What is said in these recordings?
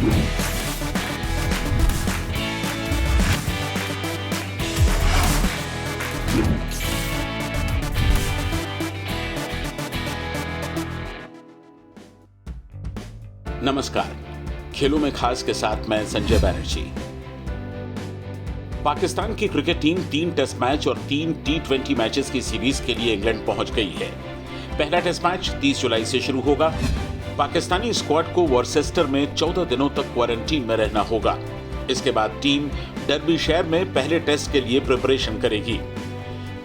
नमस्कार, खेलों में खास के साथ मैं संजय बैनर्जी। पाकिस्तान की क्रिकेट टीम 3 टेस्ट मैच और 3 T20 मैचेस की सीरीज के लिए इंग्लैंड पहुंच गई है। पहला टेस्ट मैच 30 जुलाई से शुरू होगा। पाकिस्तानी स्क्वाड को वॉर्सेस्टर में 14 दिनों तक क्वारंटीन में रहना होगा। इसके बाद टीम डर्बीशायर में पहले टेस्ट के लिए प्रिपरेशन करेगी।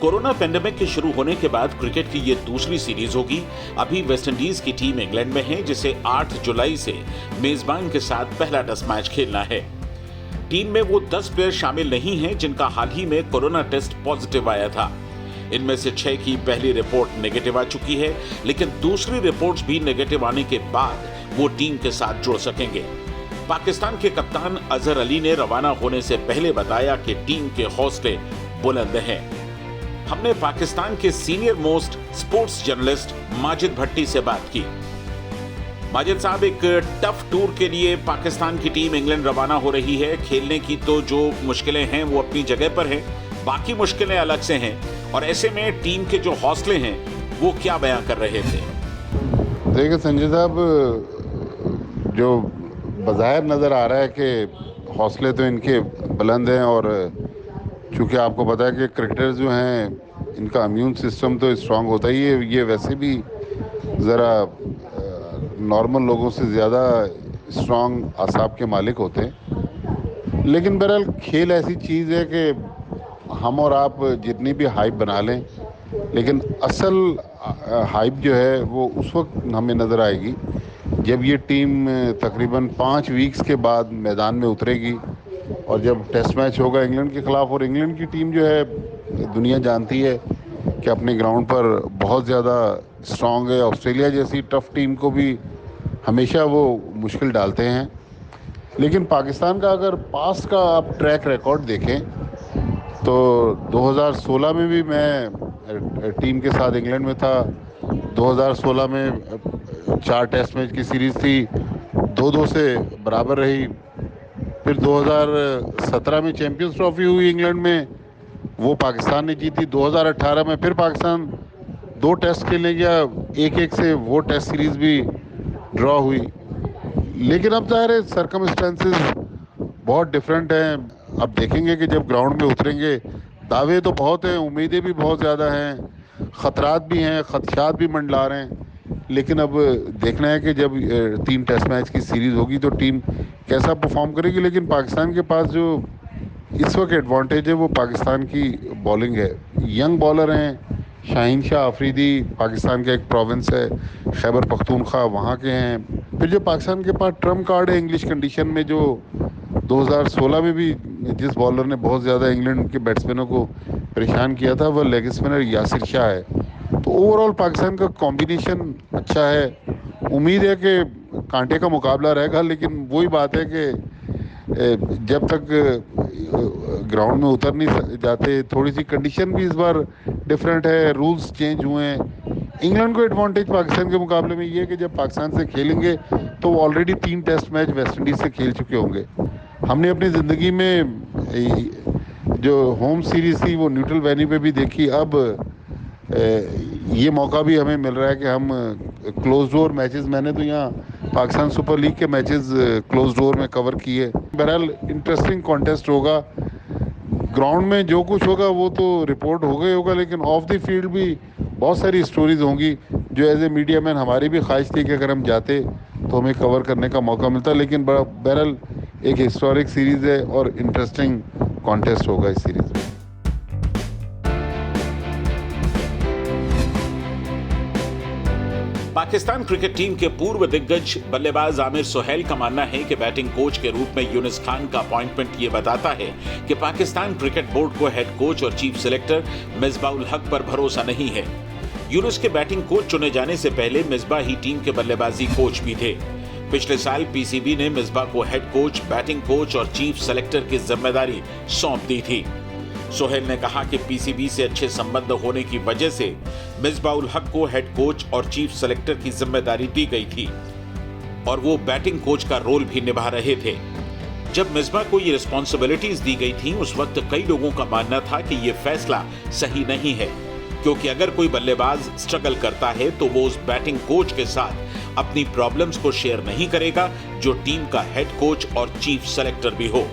कोरोना पेंडेमिक के शुरू होने के बाद क्रिकेट की ये दूसरी सीरीज होगी। अभी वेस्टइंडीज की टीम इंग्लैंड में है, जिसे 8 जुलाई से मेजबान के साथ पहला टेस्ट मैच खेलना है। टीम में वो 10 प्लेयर शामिल नहीं हैं जिनका हाल ही में कोरोना टेस्ट पॉजिटिव आया था। इनमें से 6 की पहली रिपोर्ट नेगेटिव आ चुकी है, लेकिन दूसरी रिपोर्ट्स भी नेगेटिव आने के बाद वो टीम के साथ जुड़ सकेंगे। पाकिस्तान के कप्तान अजहर अली ने रवाना होने से पहले बताया कि टीम के हौसले बुलंद हैं। हमने पाकिस्तान के senior most sports journalist Majid Bhatti से बात की। माजिद साहब, एक टफ टूर के लिए पाकिस्तान की टीम इंग्लैंड रवाना हो रही है। खेलने की तो जो मुश्किलें हैं वो अपनी जगह पर हैं, बाकी मुश्किलें अलग से हैं, और ऐसे में टीम के जो हौसले हैं वो क्या बयां कर रहे थे? देखिए संजय साहब, जो बज़ाहिर नज़र आ रहा है कि हौसले तो इनके बुलंद हैं, और चूँकि आपको पता है कि क्रिकेटर्स जो हैं इनका इम्यून सिस्टम तो स्ट्रांग होता ही है। ये वैसे भी ज़रा नॉर्मल लोगों से ज़्यादा स्ट्रांग आसाब के मालिक होते हैं। लेकिन बहरहाल खेल ऐसी चीज़ है कि हम और आप जितनी भी हाइप बना लें, लेकिन असल हाइप जो है वो उस वक्त हमें नज़र आएगी जब ये टीम तकरीबन 5 वीक्स के बाद मैदान में उतरेगी, और जब टेस्ट मैच होगा इंग्लैंड के ख़िलाफ़। और इंग्लैंड की टीम जो है दुनिया जानती है कि अपने ग्राउंड पर बहुत ज़्यादा स्ट्रांग है। ऑस्ट्रेलिया जैसी टफ़ टीम को भी हमेशा वो मुश्किल डालते हैं। लेकिन पाकिस्तान का अगर पास्ट का आप ट्रैक रिकॉर्ड देखें तो 2016 में भी मैं टीम के साथ इंग्लैंड में था। 2016 में 4 टेस्ट मैच की सीरीज़ थी, 2-2 से बराबर रही। फिर 2017 में चैंपियंस ट्रॉफी हुई इंग्लैंड में, वो पाकिस्तान ने जीती। 2018 में फिर पाकिस्तान 2 टेस्ट खेलने गया, 1-1 से वो टेस्ट सीरीज़ भी ड्रॉ हुई। लेकिन अब ज़ाहिर है सर्कमस्टेंसेस बहुत डिफरेंट हैं। अब देखेंगे कि जब ग्राउंड में उतरेंगे, दावे तो बहुत हैं, उम्मीदें भी बहुत ज़्यादा हैं, ख़तरात भी हैं, खदशात भी मंडला रहे हैं। लेकिन अब देखना है कि जब 3 टेस्ट मैच की सीरीज़ होगी तो टीम कैसा परफॉर्म करेगी। लेकिन पाकिस्तान के पास जो इस वक्त एडवांटेज है वो पाकिस्तान की बॉलिंग है। यंग बॉलर हैं, शाहीन शाह अफरीदी पाकिस्तान का एक प्रोविंस है, खैबर पख्तूनख्वा वहाँ के हैं। फिर जो पाकिस्तान के पास ट्रम्प कार्ड है इंग्लिश कंडीशन में, जो 2016 में भी जिस बॉलर ने बहुत ज़्यादा इंग्लैंड के बैट्समैनों को परेशान किया था, वह लेग स्पिनर यासिर शाह है। तो ओवरऑल पाकिस्तान का कॉम्बिनेशन अच्छा है। उम्मीद है कि कांटे का मुकाबला रहेगा, लेकिन वही बात है कि जब तक ग्राउंड में उतर नहीं जाते, थोड़ी सी कंडीशन भी इस बार डिफरेंट है, रूल्स चेंज हुए हैं। इंग्लैंड को एडवांटेज पाकिस्तान के मुकाबले में ये है कि जब पाकिस्तान से खेलेंगे तो वो ऑलरेडी 3 टेस्ट मैच वेस्टइंडीज़ से खेल चुके होंगे। हमने अपनी ज़िंदगी में जो होम सीरीज़ थी वो न्यूट्रल वेन्यू पे भी देखी। अब ये मौका भी हमें मिल रहा है कि हम क्लोज डोर मैचेस, मैंने तो यहाँ पाकिस्तान सुपर लीग के मैचेस क्लोज डोर में कवर किए। बहरहाल इंटरेस्टिंग कॉन्टेस्ट होगा। ग्राउंड में जो कुछ होगा वो तो रिपोर्ट हो गई होगा, लेकिन ऑफ द फील्ड भी बहुत सारी स्टोरीज होंगी जो एज ए मीडिया मैन हमारी भी ख्वाहिश थी कि अगर हम जाते तो हमें कवर करने का मौका मिलता। लेकिन बहरहाल एक हिस्टोरिक सीरीज़ है और इंटरेस्टिंग कॉन्टेस्ट होगा इस सीरीज़ में। पाकिस्तान क्रिकेट टीम के पूर्व दिग्गज बल्लेबाज आमिर सुहेल का मानना है कि बैटिंग कोच के रूप में यूनिस खान का अपॉइंटमेंट ये बताता है कि पाकिस्तान क्रिकेट बोर्ड को हेड कोच और चीफ सिलेक्टर मिसबाउल हक पर भरोसा नहीं है। यूनुस के बैटिंग कोच चुने जाने से पहले मिसबाह ही टीम के बल्लेबाजी कोच भी थे। पिछले साल पीसीबी ने मिसबाह को हेड कोच, बैटिंग कोच और चीफ सेलेक्टर की जिम्मेदारी सौंप दी थी। सुहेल ने कहा कि पीसीबी से अच्छे संबंध होने की वजह से मिसबाह उल हक को हेड कोच और चीफ सेलेक्टर की जिम्मेदारी दी गई थी और वो बैटिंग कोच का रोल भी निभा रहे थे। जब मिसबा को ये रिस्पॉन्सिबिलिटीज दी गई थी, उस वक्त कई लोगों का मानना था कि ये फैसला सही नहीं है, क्योंकि अगर कोई बल्लेबाज स्ट्रगल करता है तो वो उस बैटिंग कोच के साथ अपनी प्रॉब्लम्स को शेयर नहीं करेगा, जो टीम का हेड कोच और चीफ सेलेक्टर भी हो।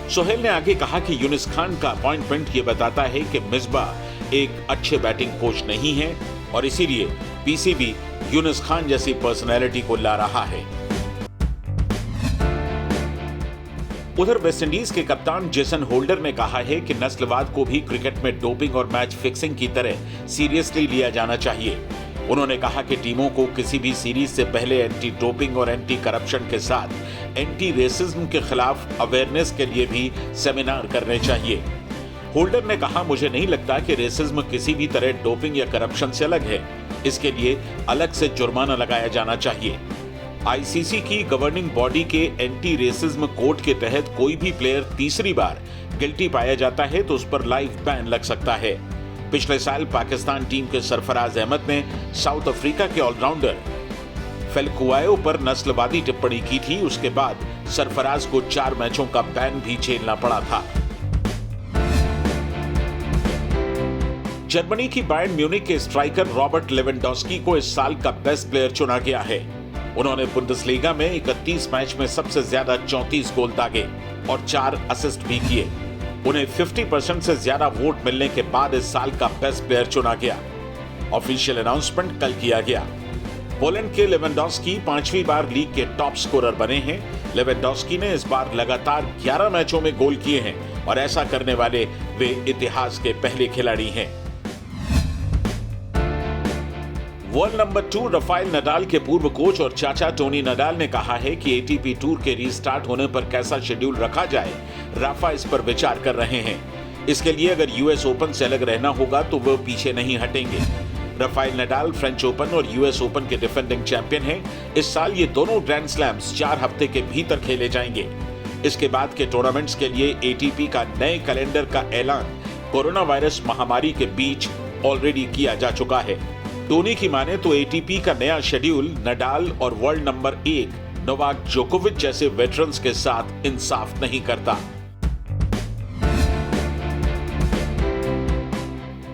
सोहेल ने आगे कहा कि यूनिस खान का अपॉइंटमेंट ये बताता है कि मिसबा एक अच्छे बैटिंग कोच नहीं है और इसीलिए पीसीबी यूनिस खान जैसी पर्सनैलिटी को ला रहा है। उधर वेस्टइंडीज के कप्तान जेसन होल्डर ने कहा है कि नस्लवाद को भी क्रिकेट में डोपिंग और मैच फिक्सिंग की तरह सीरियसली लिया जाना चाहिए। उन्होंने कहा कि टीमों को किसी भी सीरीज से पहले एंटी डोपिंग और एंटी करप्शन के साथ एंटी रेसिज्म के खिलाफ अवेयरनेस के लिए भी सेमिनार करने चाहिए। होल्डर ने कहा, मुझे नहीं लगता कि रेसिज्म किसी भी तरह डोपिंग या करप्शन से अलग है। इसके लिए अलग से जुर्माना लगाया जाना चाहिए। आईसीसी की गवर्निंग बॉडी के एंटी रेसिज्म कोड के तहत कोई भी प्लेयर तीसरी बार गिल्टी पाया जाता है तो उस पर लाइफ बैन लग सकता है। पिछले साल पाकिस्तान टीम के सरफराज अहमद ने साउथ अफ्रीका के ऑलराउंडर फेलकुआयो पर नस्लवादी टिप्पणी की थी। उसके बाद सरफराज को 4 मैचों का बैन भी झेलना पड़ा था। जर्मनी की बायर्न म्यूनिख के स्ट्राइकर रॉबर्ट लेवेंडोस्की को इस साल का बेस्ट प्लेयर चुना गया है। उन्होंने बुंदेसलीगा में 31 मैच में सबसे ज्यादा 34 गोल दागे और 4 असिस्ट भी किए। उन्हें 50% से ज्यादा वोट मिलने के बाद इस साल का बेस्ट प्लेयर चुना गया। ऑफिशियल अनाउंसमेंट कल किया गया। पोलैंड के लेवेंडोस्की 5वीं बार लीग के टॉप स्कोरर बने हैं। लेवेंडोस्की ने इस बार लगातार 11 मैचों में गोल किए हैं और ऐसा करने वाले वे इतिहास के पहले खिलाड़ी हैं। वर्ल्ड नंबर 2 राफेल नडाल के पूर्व कोच और चाचा टोनी नडाल ने कहा है कि एटीपी टूर के रीस्टार्ट होने पर कैसा शेड्यूल रखा जाए, राफा इस पर विचार कर रहे हैं। इसके लिए अगर यूएस ओपन से अलग रहना होगा तो वो पीछे नहीं हटेंगे। राफेल नडाल फ्रेंच ओपन और यूएस ओपन के डिफेंडिंग चैंपियन हैं। इस साल ये दोनों ग्रैंड स्लैम्स 4 हफ्ते के भीतर खेले जाएंगे। इसके बाद के टूर्नामेंट्स के लिए एटीपी का नए कैलेंडर का ऐलान कोरोना वायरस महामारी के बीच ऑलरेडी किया जा चुका है। टोनी की माने तो एटीपी का नया शेड्यूल नडाल और वर्ल्ड नंबर 1 नोवाक जोकोविच जैसे वेटरन्स के साथ इंसाफ नहीं करता।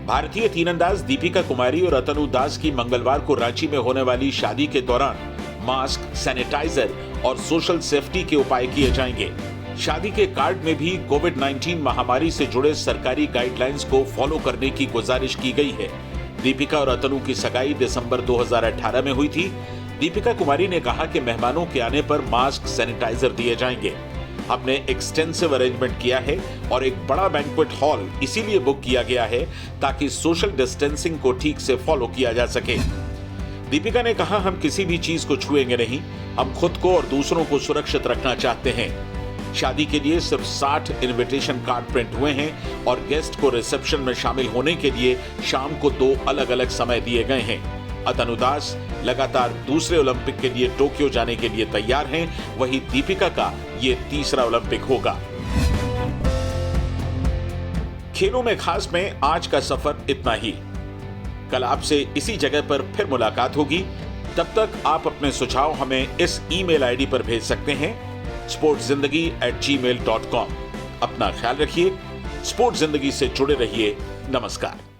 भारतीय तीरंदाज दीपिका कुमारी और अतनु दास की मंगलवार को रांची में होने वाली शादी के दौरान मास्क, सैनिटाइजर और सोशल सेफ्टी के उपाय किए जाएंगे। शादी के कार्ड में भी कोविड-19 महामारी से जुड़े सरकारी गाइडलाइंस को फॉलो करने की गुजारिश की गई है। दीपिका और अतनु की सगाई दिसंबर 2018 में हुई थी। दीपिका कुमारी ने कहा कि मेहमानों के आने पर मास्क, सैनिटाइजर दिए जाएंगे। हमने एक्सटेंसिव अरेंजमेंट किया है और एक बड़ा बैंक्वेट हॉल इसीलिए बुक किया गया है ताकि सोशल डिस्टेंसिंग को ठीक से फॉलो किया जा सके। दीपिका ने कहा, हम किसी भी चीज को छुएंगे नहीं, हम खुद को और दूसरों को सुरक्षित रखना चाहते हैं। शादी के लिए सिर्फ 60 इनविटेशन कार्ड प्रिंट हुए हैं और गेस्ट को रिसेप्शन में शामिल होने के लिए शाम को 2 अलग-अलग समय दिए गए हैं। अतनु दास लगातार दूसरे ओलंपिक के लिए टोक्यो जाने के लिए तैयार हैं, वहीं दीपिका का ये तीसरा ओलंपिक होगा। खेलों में खास में आज का सफर इतना ही। कल आपसे इसी जगह पर फिर मुलाकात होगी। तब तक आप अपने सुझाव हमें इस ईमेल आईडी पर भेज सकते हैं sportzindagi@gmail.com। अपना ख्याल रखिए। स्पोर्ट्स जिंदगी से जुड़े रहिए। नमस्कार।